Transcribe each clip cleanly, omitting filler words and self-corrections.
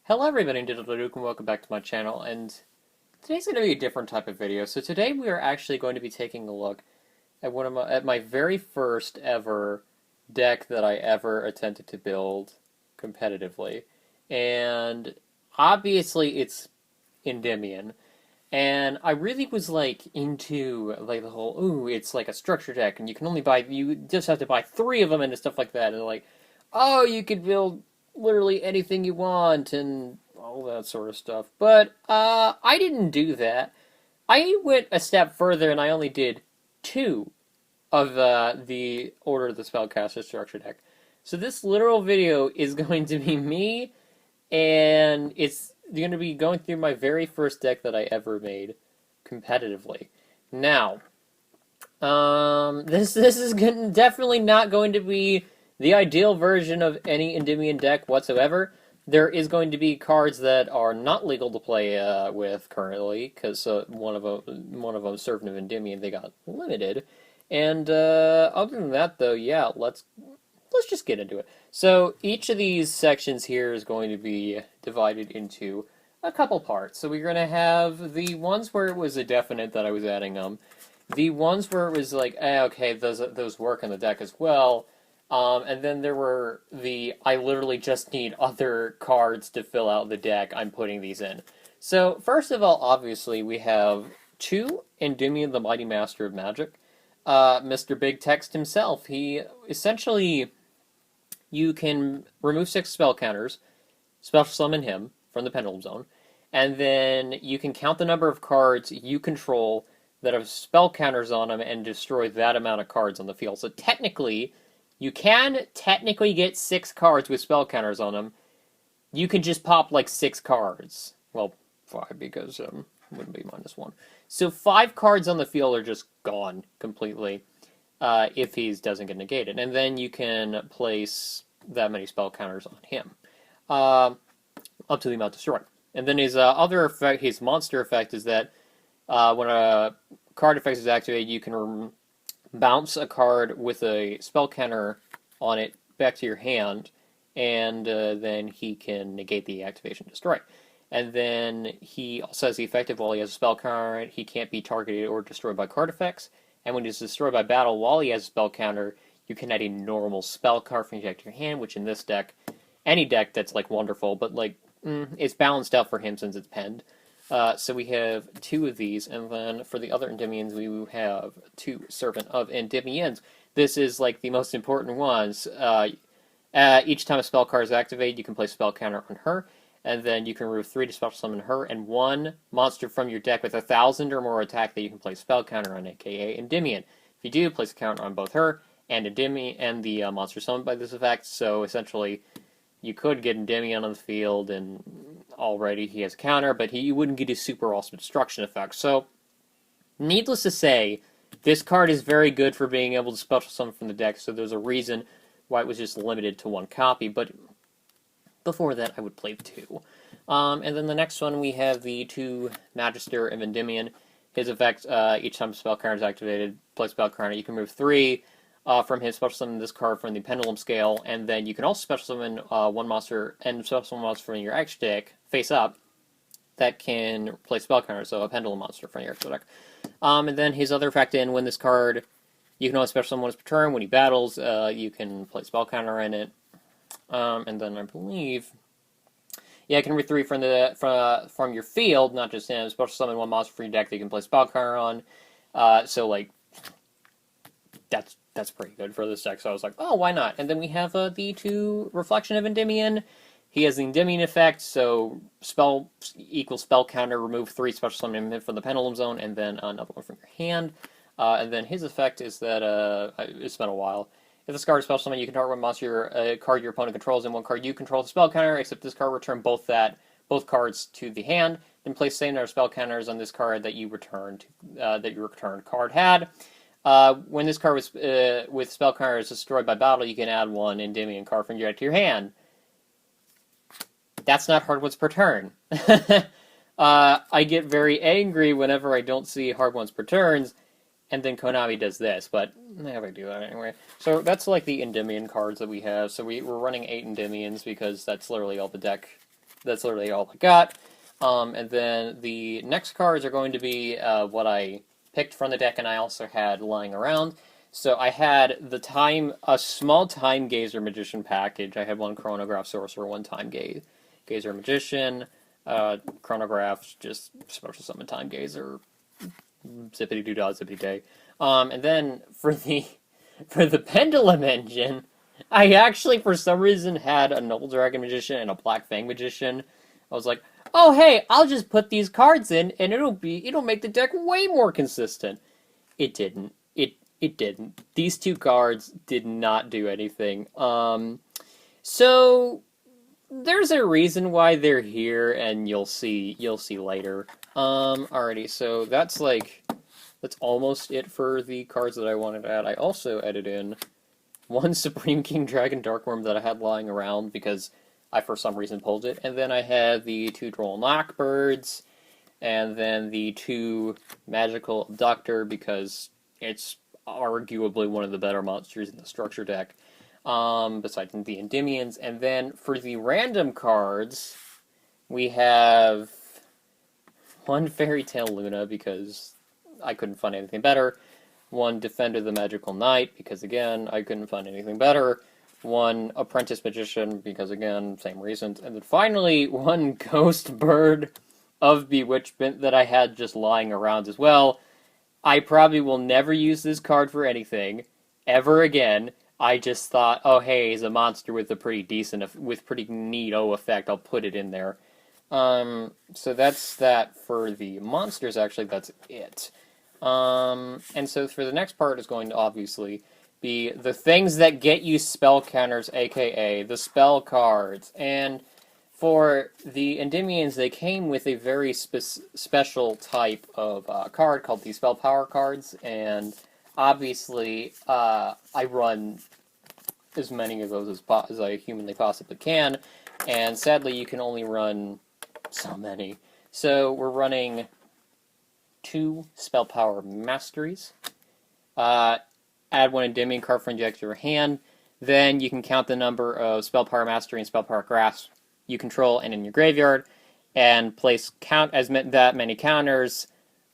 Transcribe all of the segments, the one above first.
Hello everybody, Digital Duke, and welcome back to my channel, and today's going to be a different type of video. So today we are actually going to be taking a look at my very first ever deck that I ever attempted to build competitively. And obviously it's Endymion. And I really was like into like the whole, ooh, it's like a structure deck and you just have to buy 3 of them and stuff like that. And like, oh, you could build literally anything you want and all that sort of stuff. But I didn't do that. I went a step further and I only did 2 of the Order of the Spellcaster structure deck. So this literal video is going to be me, and it's going to be going through my very first deck that I ever made competitively. Now, this is definitely not going to be the ideal version of any Endymion deck whatsoever. There is going to be cards that are not legal to play with currently, because one of them, Servant of Endymion, they got limited. And other than that, though, yeah, let's just get into it. So each of these sections here is going to be divided into a couple parts. So we're going to have the ones where it was a definite that I was adding them, the ones where it was like, okay, those work in the deck as well. And then there were I literally just need other cards to fill out the deck. I'm putting these in. So first of all, obviously, we have 2 Endymion, the Mighty Master of Magic. Mr. Big Text himself. He essentially, you can remove 6 spell counters, special summon him from the Pendulum Zone, and then you can count the number of cards you control that have spell counters on them and destroy that amount of cards on the field. So technically, you can technically get 6 cards with spell counters on them. You can just pop like 6 cards. Well, 5 because wouldn't be -1. So 5 cards on the field are just gone completely if he doesn't get negated. And then you can place that many spell counters on him. Up to the amount destroyed. And then his other effect, his monster effect, is that when a card effect is activated, you can bounce a card with a spell counter on it back to your hand, and then he can negate the activation, destroy it. And then he also has the effect of, while he has a spell counter, he can't be targeted or destroyed by card effects. And when he's destroyed by battle while he has a spell counter, you can add a normal spell card from your deck to your hand, which in this deck, any deck that's like wonderful, but like it's balanced out for him since it's penned. So we have 2 of these, and then for the other Endymions, we have 2 Servant of Endymions. This is like the most important ones. Each time a spell card is activated, you can place a spell counter on her, and then you can remove 3 to special summon her, and 1 monster from your deck with 1,000 or more attack that you can place spell counter on, aka Endymion. If you do, place a counter on both her and Endymion and the monster summoned by this effect. So essentially, you could get Endymion on the field, and already he has a counter, but you wouldn't get his super awesome destruction effect. So, needless to say, this card is very good for being able to special summon from the deck, so there's a reason why it was just limited to 1 copy, but before that, I would play 2. And then the next one, we have the 2 Magister of Endymion. His effect, each time a spell counter is activated, play spell counter, you can remove 3 from his special summon this card from the Pendulum Scale, and then you can also special summon 1 monster and special summon monster from your extra deck, face up, that can play spell counter, so a Pendulum monster from your extra deck. And then his other effect, in when this card, you can only special summon once per turn. When he battles, you can play spell counter in it. And then I believe, yeah, I can remove 3 from your field, not just him. Special summon 1 monster from your deck that you can play spell counter on. So like, that's pretty good for this deck. So I was like, oh, why not? And then we have the 2 Reflection of Endymion. He has the Endymion effect, so spell equals spell counter, remove 3 special summon him from the Pendulum Zone, and then another one from your hand. And then his effect is that, it's been a while. If this card is special summon, you can target 1 monster, card your opponent controls, and 1 card you control the spell counter, except this card return both cards to the hand, then place same number of spell counters on this card that you returned, that your returned card had. When this card was with spell counter is destroyed by battle, you can add 1 Endymion card from your deck to your hand. That's not hard ones per turn. I get very angry whenever I don't see hard ones per turns, and then Konami does this, but I do that anyway. So that's like the Endymion cards that we have. So we're running 8 Endymions because that's literally all the deck That's literally all I got. And then the next cards are going to be what I picked from the deck, and I also had lying around. So I had a small Time Gazer Magician package. I had one Chronograph Sorcerer, one Time Gazer Magician, Chronographs, just special summon Time Gazer, zippity doo dah, zippity day. And then for the Pendulum Engine, I actually for some reason had a Noble Dragon Magician and a Black Fang Magician. I was like, oh hey, I'll just put these cards in and it'll make the deck way more consistent. It didn't. It didn't. These two cards did not do anything. So there's a reason why they're here, and you'll see later. Alrighty, so that's almost it for the cards that I wanted to add. I also added in one Supreme King Dragon Darkworm that I had lying around because I for some reason pulled it, and then I had the two Droll Knockbirds, and then the two Magical Abductor because it's arguably one of the better monsters in the structure deck, besides the Endymions. And then for the random cards, we have one Fairy Tale Luna because I couldn't find anything better, one Defender the Magical Knight because again I couldn't find anything better, one Apprentice Magician because again same reasons, and then finally one Ghost Bird of Bewitchment that I had just lying around as well. I probably will never use this card for anything ever again. I just thought, oh hey, he's a monster with a pretty neato effect. I'll put it in there. So that's that for the monsters. Actually, that's it. And so for the next part is going to obviously be the things that get you spell counters, aka the spell cards. And for the Endymions, they came with a very special type of card called the Spell Power cards, and obviously I run as many of those as I humanly possibly can, and sadly you can only run so many. So we're running 2 Spell Power Masteries, add one Endymion card from your deck to your hand, then you can count the number of Spell Power Mastery and Spell Power Grasp you control and in your graveyard, and place that many counters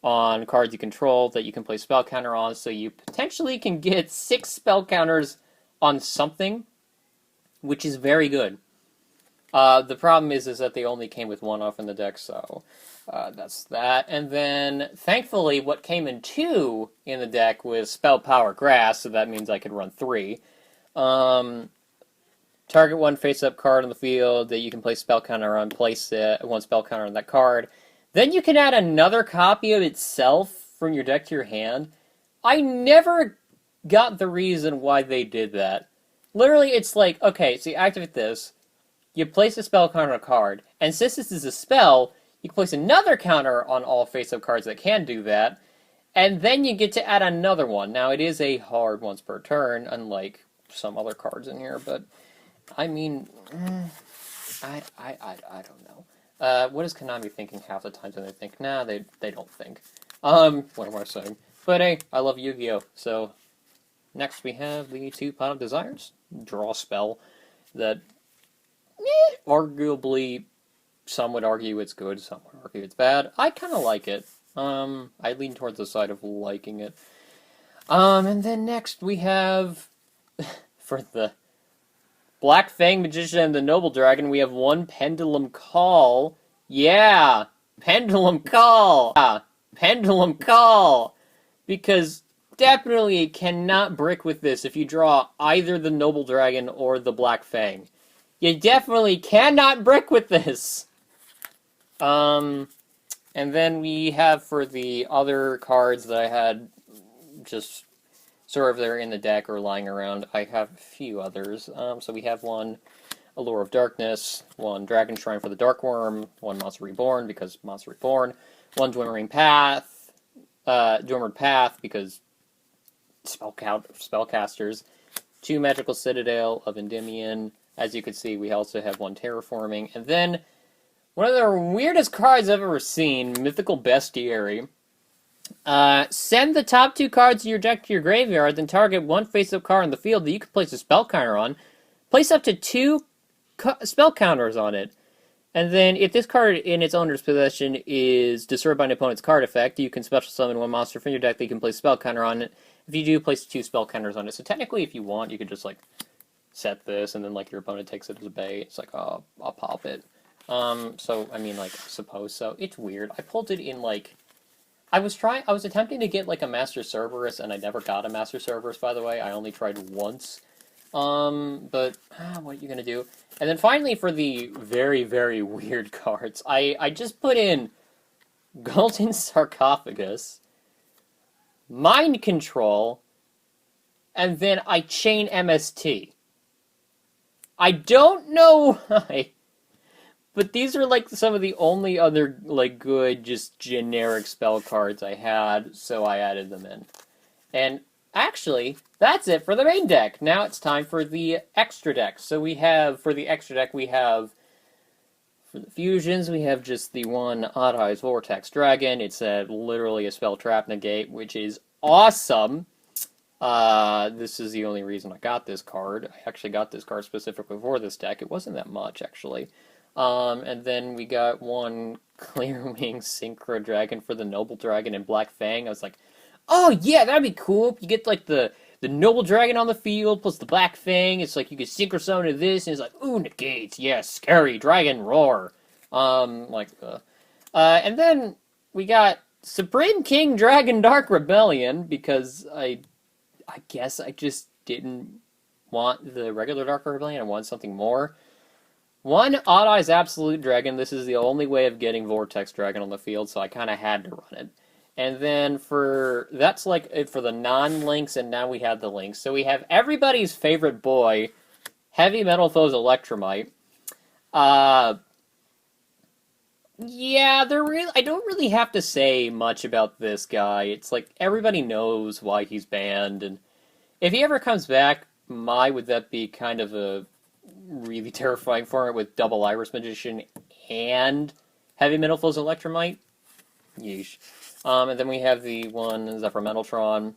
on cards you control that you can place spell counter on, so you potentially can get 6 spell counters on something, which is very good. The problem is that they only came with 1 off in the deck, so that's that. And then, thankfully, what came in 2 in the deck was Spell Power Grass, so that means I could run 3. Target 1 face-up card on the field that you can place spell counter on, place 1 spell counter on that card. Then you can add another copy of itself from your deck to your hand. I never got the reason why they did that. Literally, it's like, okay, so you activate this, you place a spell counter on a card, and since this is a spell, you can place another counter on all face-up cards that can do that, and then you get to add another one. Now, it is a hard once per turn, unlike some other cards in here, but I mean, I don't know. What is Konami thinking half the times when they think? Nah, they don't think. What am I saying? But hey, I love Yu-Gi-Oh! So, next we have the 2 Pot of Desires. Draw spell that, arguably, some would argue it's good, some would argue it's bad. I kind of like it. I lean towards the side of liking it. And then next we have, for the Black Fang Magician and the Noble Dragon, we have 1 Pendulum Call. Yeah! Pendulum Call! Yeah, Pendulum Call! Because definitely it cannot brick with this if you draw either the Noble Dragon or the Black Fang. You definitely cannot brick with this! And then we have for the other cards that I had just sort of they're in the deck or lying around, I have a few others. So we have 1 Allure of Darkness, 1 Dragon Shrine for the Darkworm, 1 Monster Reborn because Monster Reborn, 1 Dwimmering Path, Dormant Path because spellcasters, 2 Magical Citadel of Endymion. As you can see, we also have 1 Terraforming, and then one of the weirdest cards I've ever seen, Mythical Bestiary. Send the top 2 cards of your deck to your graveyard, then target 1 face-up card on the field that you can place a spell counter on. Place up to 2 spell counters on it. And then, if this card in its owner's possession is disturbed by an opponent's card effect, you can special summon one monster from your deck that you can place a spell counter on it. If you do, place 2 spell counters on it. So technically, if you want, you could just like set this, and then like your opponent takes it as a bait. It's like, oh, I'll pop it. So I mean, like, I suppose so. It's weird. I pulled it in like I was attempting to get like a Master Cerberus, and I never got a Master Cerberus. By the way, I only tried once. But what are you gonna do? And then finally, for the very, very weird cards, I just put in Golden Sarcophagus, Mind Control, and then I chain MST. I don't know why, but these are like some of the only other like good, just generic spell cards I had, so I added them in. And actually, that's it for the main deck. Now it's time for the extra deck. So we have, for the extra deck, we have, for the fusions, we have just the one Odd Eyes Vortex Dragon. It's literally a spell trap negate, which is awesome. This is the only reason I got this card. I actually got this card specifically for this deck. It wasn't that much, actually. And then we got one Clearwing Synchro Dragon for the Noble Dragon and Black Fang. I was like, oh yeah, that'd be cool. You get like the Noble Dragon on the field plus the Black Fang. It's like you can synchro summon to this, and it's like, ooh, negates, yeah, scary dragon roar. And then we got Supreme King Dragon Dark Rebellion, because I guess I just didn't want the regular Dark Rebellion. I wanted something more. One Odd Eyes Absolute Dragon. This is the only way of getting Vortex Dragon on the field, so I kind of had to run it. And then that's like it for the non-links, and now we have the links. So we have everybody's favorite boy, Heavy Metal Foes Electromite. Yeah, I don't really have to say much about this guy. It's like everybody knows why he's banned, and if he ever comes back, would that be kind of a really terrifying for it with double Iris Magician and Heavy Metal Foes Electromite? Yeesh. And then we have the one Zephyr Metaltron,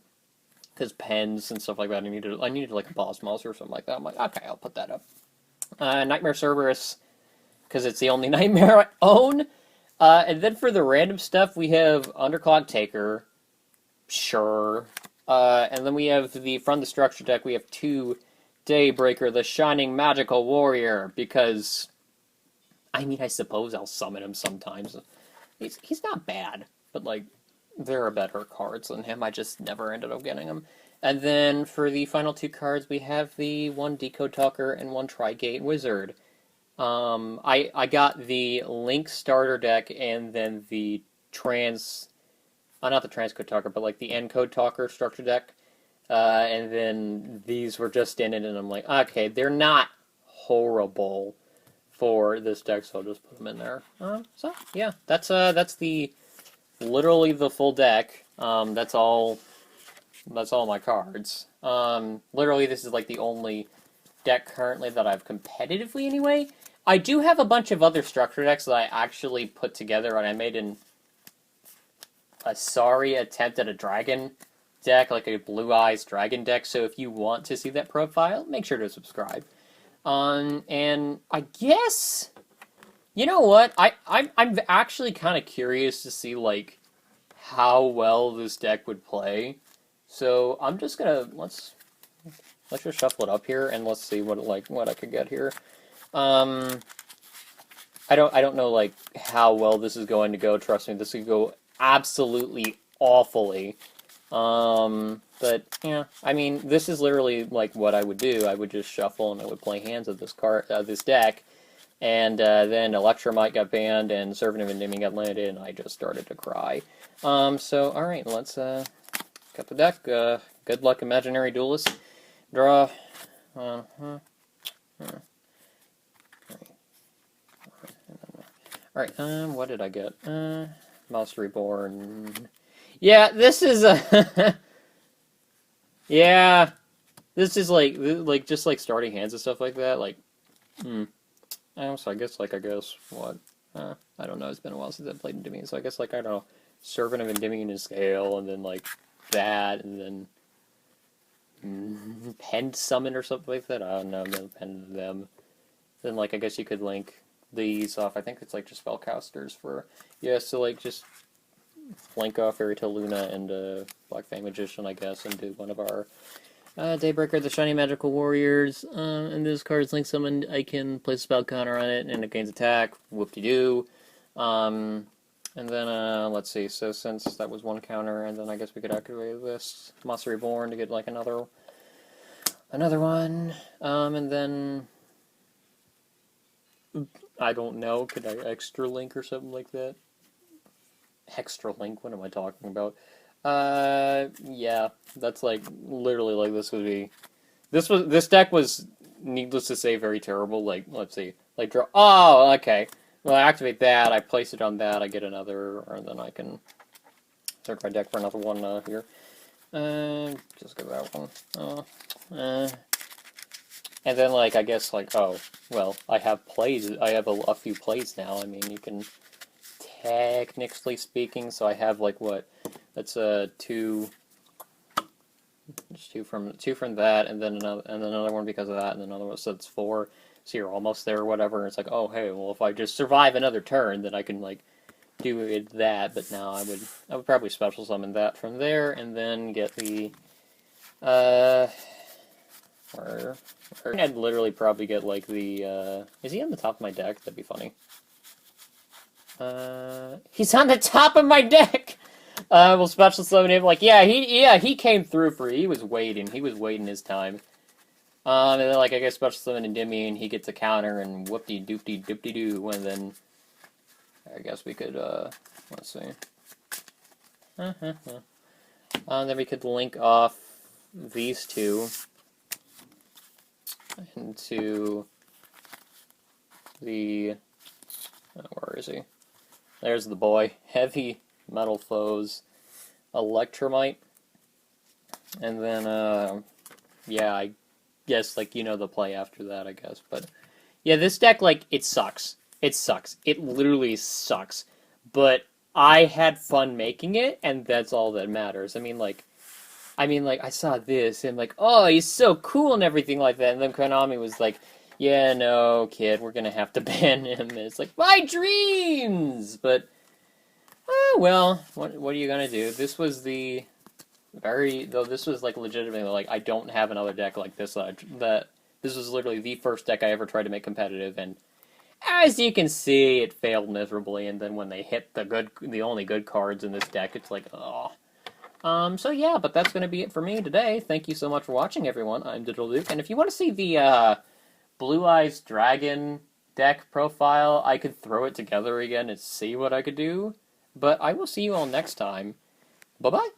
because pens and stuff like that. I needed like a boss monster or something like that. I'm like, okay, I'll put that up. Nightmare Cerberus, because it's the only Nightmare I own. And then for the random stuff, we have Underclock Taker, sure. And then we have from the structure deck, we have 2 Daybreaker, the Shining Magical Warrior, because, I mean, I suppose I'll summon him sometimes. He's not bad, but like, there are better cards than him. I just never ended up getting him. And then for the final 2 cards, we have the one Decode Talker and one Trigate Wizard. I got the Link starter deck and then the not the Transcode Talker, but like the Encode Talker structure deck. And then these were just in it, and I'm like, okay, they're not horrible for this deck, so I'll just put them in there. So yeah, that's literally the full deck. That's all my cards. Literally, this is like the only deck currently that I've competitively anyway. I do have a bunch of other structure decks that I actually put together, and I made a sorry attempt at a dragon deck, like a Blue Eyes dragon deck. So if you want to see that profile, make sure to subscribe. And I guess, you know what? I'm actually kind of curious to see like how well this deck would play. So I'm just gonna let's just shuffle it up here and let's see what I could get here. I don't know like how well this is going to go. Trust me, this could go absolutely awfully. But yeah, I mean, this is literally like what I would do. I would just shuffle and I would play hands of this deck, and then Electromite got banned and Servant of Endymion got landed, and I just started to cry. So all right, let's cut the deck. Good luck, Imaginary Duelist. Draw. Alright, what did I get? Mouse Reborn. Yeah, this is a... yeah, this is like just like starting hands and stuff like that, like, so I guess, what? I don't know, it's been a while since I've played Endymion, so I guess, like, I don't know, Servant of Endymion and Scale, and then, like, that, and then Pen Summon or something like that, I don't know, I've never penned them. Then, like, I guess you could link these off. I think it's like just spellcasters for so like just link off Fairy Tale Luna and Black Fang Magician, I guess, and do one of our Daybreaker, the Shiny Magical Warriors. And this card's link summon. I can place a spell counter on it, and it gains attack. Whoop-de-doo. And then, let's see. So since that was one counter, and then I guess we could activate this Monster Reborn to get like another one. And then I don't know. Could I extra link or something like that? Extra link? What am I talking about? Yeah, that's like literally like this would be. This deck was, needless to say, very terrible. Like, let's see, like draw. Oh, okay. Well, I activate that. I place it on that. I get another, and then I can search my deck for another one here. Just get that one. And then like I guess like well I have plays. I have a few plays now. I mean you can technically speaking. So I have like what. That's two from that, and then another one because of that, and another one. So it's 4. So you're almost there, or whatever. And it's like, oh hey, well if I just survive another turn, then I can like do it that. But now I would probably special summon that from there, and then get the or I'd literally probably get like the is he on the top of my deck? That'd be funny. He's on the top of my deck. We'll special summon him. Like, he came through for. He was waiting his time. And then like I guess special summon Endymion, he gets a counter and whoopty doopty doopty doo, and then I guess we could let's see. Then we could link off these two into the where is he? There's the boy. Heavy Metal Foes, Electromite, and then yeah, I guess like the play after that, I guess. But yeah, this deck like it sucks. It sucks. It literally sucks. But I had fun making it, and that's all that matters. I mean like I saw this and like, oh, he's so cool and everything like that, and then Konami was like, yeah, no, kid, we're gonna have to ban him. And it's like my dreams, but. Oh, well, what are you gonna do? This was this was like legitimately like I don't have another deck like this. This was literally the first deck I ever tried to make competitive, and as you can see, it failed miserably. And then when they hit the only good cards in this deck, it's like oh. So yeah, but that's gonna be it for me today. Thank you so much for watching, everyone. I'm Digital Duke, and if you want to see the Blue Eyes Dragon deck profile, I could throw it together again and see what I could do. But I will see you all next time. Bye-bye.